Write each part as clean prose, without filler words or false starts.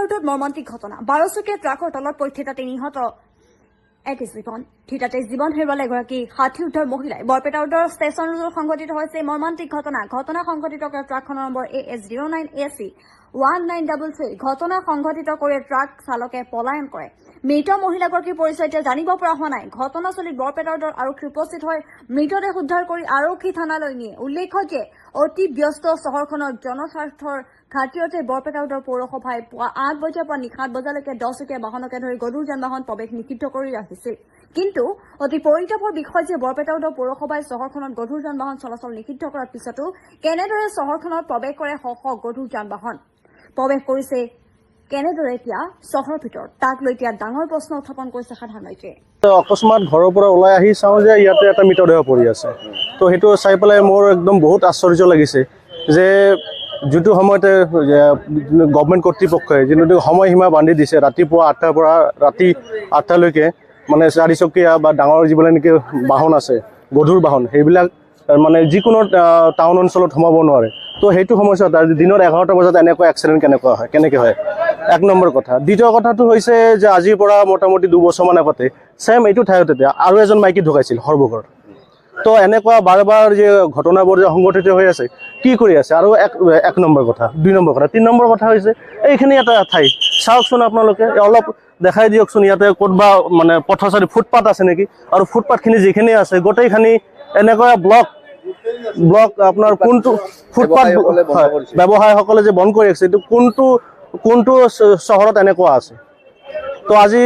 ৰোডত মৰ্মান্তিক ঘটনা 12চকীয়া ট্ৰাকৰ তলত পৰি থিতাতে নিহত এক জীৱন থিতাতে জীৱন হেৰুৱালে এগৰাকী 60 উৰ্ধৰ মহিলাই বৰপেটা ৰোডৰ ষ্টেচন ৰোডত সংঘটিত হৈছে মৰ্মান্তিক ঘটনা সংঘটিত কৰে ট্ৰাকখনৰ নম্বৰ AS09AC 1933 ঘটনা সংঘটিত কৰি ট্ৰাক চালকে পলায়ন কৰে মৃত মহিলাগৰাকীৰ পৰিচয় এতিয়া জানিব পৰা হোৱা নাই ঘটনাস্থলীত বৰপেটা ৰোডৰ আৰক্ষী উপস্থিত হৈ মৃতদেহ উদ্ধাৰ কৰি আৰক্ষী থানালৈ নিয়ে উল্লেখ্য যে অতি ব্যস্ত চহৰখনৰ জনস্বাৰ্থৰ খাতিৰতে বৰপেটা ৰোডৰ পৌৰসভাই পুৱা 8 বজাৰ পৰা নিশা 7 বজালৈকে 10চকীয়া বাহনকে ধৰি গধুৰ যান-বাহন প্ৰৱেশ নিষিদ্ধ কৰি ৰাখিছিল কিন্তু অতি পৰিতাপৰ বিষয় যে বৰপেটা ৰোডৰ পৌৰসভাই চহৰখনত গধুৰ যান-বাহন চলাচল নিষিদ্ধ কৰাৰ পিছতো কেনেদৰে চহৰখনত প্ৰৱেশ কৰে শ গধুৰ যান-বাহন প্ৰৱেশ কৰিছে কেনেদৰে এতিয়া চহৰৰ ভিতৰত তাক লৈ এতিয়া ডাঙৰ প্ৰশ্ন উত্থাপন কৰিছে সাধাৰণ ৰাইজে অকস্মাত ঘৰৰ পৰা ওলাই আহি চাওঁ যে ইয়াতে এটা মৃতদেহ পৰি আছে তো সেইটো চাই পেলাই মোৰ একদম বহুত আশ্চৰ্য লাগিছে যে যিটো সময়তে গভৰ্ণমেণ্ট কৰ্তৃপক্ষই যিটো সময়সীমা বান্ধি দিছে ৰাতিপুৱা 8টাৰ পৰা ৰাতি 8টালৈকে মানে 4চকীয়া বা ডাঙৰ যিবিলাক নেকি বাহন আছে গধুৰ বাহন সেইবিলাক মানে যিকোনো টাউন অঞ্চলত সোমাব নোৱাৰে তো সেইটো সমস্যা দিনৰ 11টা বজাত এনেকুৱা এক্সিডেণ্ট কেনেকৈ হয় এক নম্বৰ কথা দ্বিতীয় কথাটো হৈছে যে আজিৰ পৰা মোটামুটি 2 বছৰমান আগতে ছেম এইটো ঠাইতে আৰু এজন মাইকী ঢুকাইছিল সৰ্বঘৰ তো এনেকুৱা বাৰ যে ঘটনাবোৰ যে সংঘটিত হৈ আছে কি কৰি আছে আৰু এক নম্বৰ কথা 2 নম্বৰ কথা 3 নম্বৰ কথা হৈছে এইখিনি এটা ঠাই চাওকচোন আপোনালোকে অলপ দেখাই দিয়কচোন ইয়াতে ক'তবা মানে পথচাৰী ফুটপাথ আছে নেকি আৰু ফুটপাথখিনি যিখিনি আছে গোটেইখিনি এনেকুৱা ব্লক আপোনাৰ কোনটো ফুটপাথ ব্যৱসায়ীসকলে যে বন্ধ কৰি ৰাখিছে এইটো কোনটো চহৰত এনেকুৱা আছে তো আজি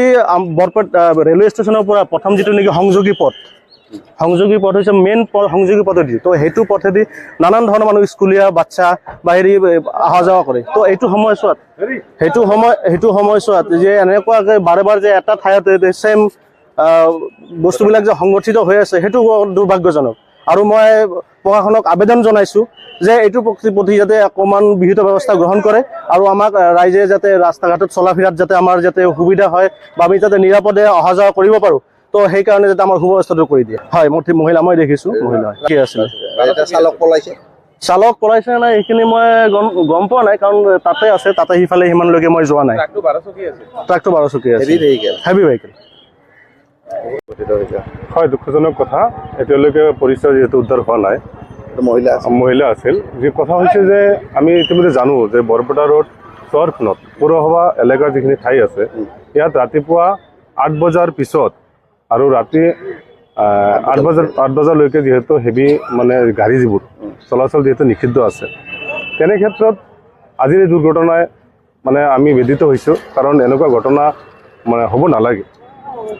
বৰপেটা ৰেলৱে ষ্টেচনৰ পৰা প্ৰথম যিটো নেকি সংযোগী পথ হৈছে মেইন সংযোগী পথেদি তো সেইটো পথেদি নানান ধৰণৰ মানুহ স্কুলীয়া বাচ্চা বা হেৰি অহা যোৱা কৰে তো এইটো সময়ছোৱাত যে এনেকুৱাকৈ বাৰে যে এটা ঠাইতে ছেম বস্তুবিলাক যে সংগঠিত হৈ আছে সেইটো দুৰ্ভাগ্যজনক আৰু মই প্ৰশাসনক আবেদন জনাইছোঁ যে এইটো প্ৰতি যাতে অকণমান বিহিত ব্যৱস্থা গ্ৰহণ কৰে আৰু আমাক ৰাইজে যাতে ৰাস্তা ঘাটত চলা ফিৰাত যাতে আমাৰ যাতে সুবিধা হয় বা আমি যাতে নিৰাপদে অহা যোৱা কৰিব পাৰোঁ তো সেইকাৰণে যাতে আমাৰ সুব্যৱস্থাটো কৰি দিয়ে হয় মহিলা মই দেখিছোঁ মহিলা কি আছিলে চালক পলাইছে নাই এইখিনি মই গম পোৱা নাই কাৰণ তাতে সিফালে সিমানলৈকে মই যোৱা নাই ট্ৰাকটো 12চকীয়া আছে হেভি ভেহিকেল হয় দুখজনক কথা এতিয়ালৈকে পৰিচয় যিহেতু উদ্ধাৰ হোৱা নাই মহিলা আছিল যি কথা হৈছে যে আমি ইতিমধ্যে জানো যে বৰপেটা ৰোড চহৰখনত পৌৰসভা এলেকাৰ যিখিনি ঠাই আছে ইয়াত ৰাতিপুৱা 8 বজাৰ পিছত আৰু ৰাতি 8 বজালৈকে যিহেতু হেভি মানে গাড়ী যিবোৰ চলাচল যিহেতু নিষিদ্ধ আছে তেনে ক্ষেত্ৰত আজিৰ এই দুৰ্ঘটনাই মানে আমি বেদিত হৈছোঁ কাৰণ এনেকুৱা ঘটনা মানে হ'ব নালাগে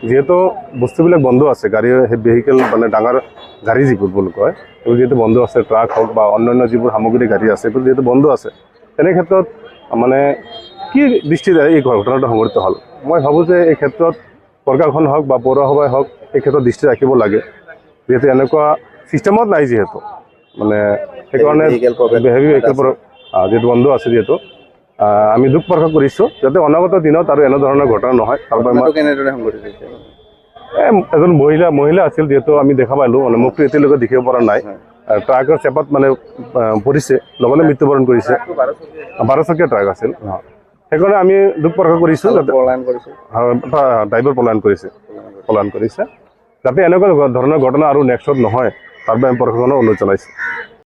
যিহেতু বস্তুবিলাক বন্ধ আছে গাড়ী ভেহিকেল মানে ডাঙৰ গাড়ী যিবোৰ বুলি কয় এইবোৰ যিহেতু বন্ধ আছে ট্ৰাক হওক বা অন্যান্য যিবোৰ সামগ্ৰী গাড়ী আছে এইবোৰ যিহেতু বন্ধ আছে তেনে ক্ষেত্ৰত মানে কি দৃষ্টিৰে এই ঘটনাটো সংঘটিত হ'ল মই ভাবোঁ যে এই ক্ষেত্ৰত প্ৰশাসন হওক বা পৌৰসভাই হওক এই ক্ষেত্ৰত দৃষ্টি ৰাখিব লাগে যিহেতু এনেকুৱা ছিষ্টেমত নাই যিহেতু মানে সেইকাৰণে হেভি ভেহিকেল যিহেতু বন্ধ আছে যিহেতু আমি দুখ প্ৰকাশ কৰিছোঁ যাতে অনাগত দিনত আৰু এনেধৰণৰ ঘটনা নহয় তাৰ বাবে কেনেদৰে সংঘটিত হৈছে এজন মহিলা আছিল যিহেতু আমি দেখা পালোঁ মানে মুখটো এতিয়ালৈকে দেখিব পৰা নাই ট্ৰাকৰ চেপাত মানে পৰিছে লগতে মৃত্যুবৰণ কৰিছে 12চকীয়া ট্ৰাক আছিল সেইকাৰণে আমি দুখ প্ৰকাশ কৰিছোঁ যাতে ড্ৰাইভাৰ পলায়ন কৰিছে যাতে এনেকুৱা ধৰণৰ ঘটনা আৰু নেক্সট নহয় তাৰ বাবে আমি প্ৰশাসনক অনুৰোধ জনাইছোঁ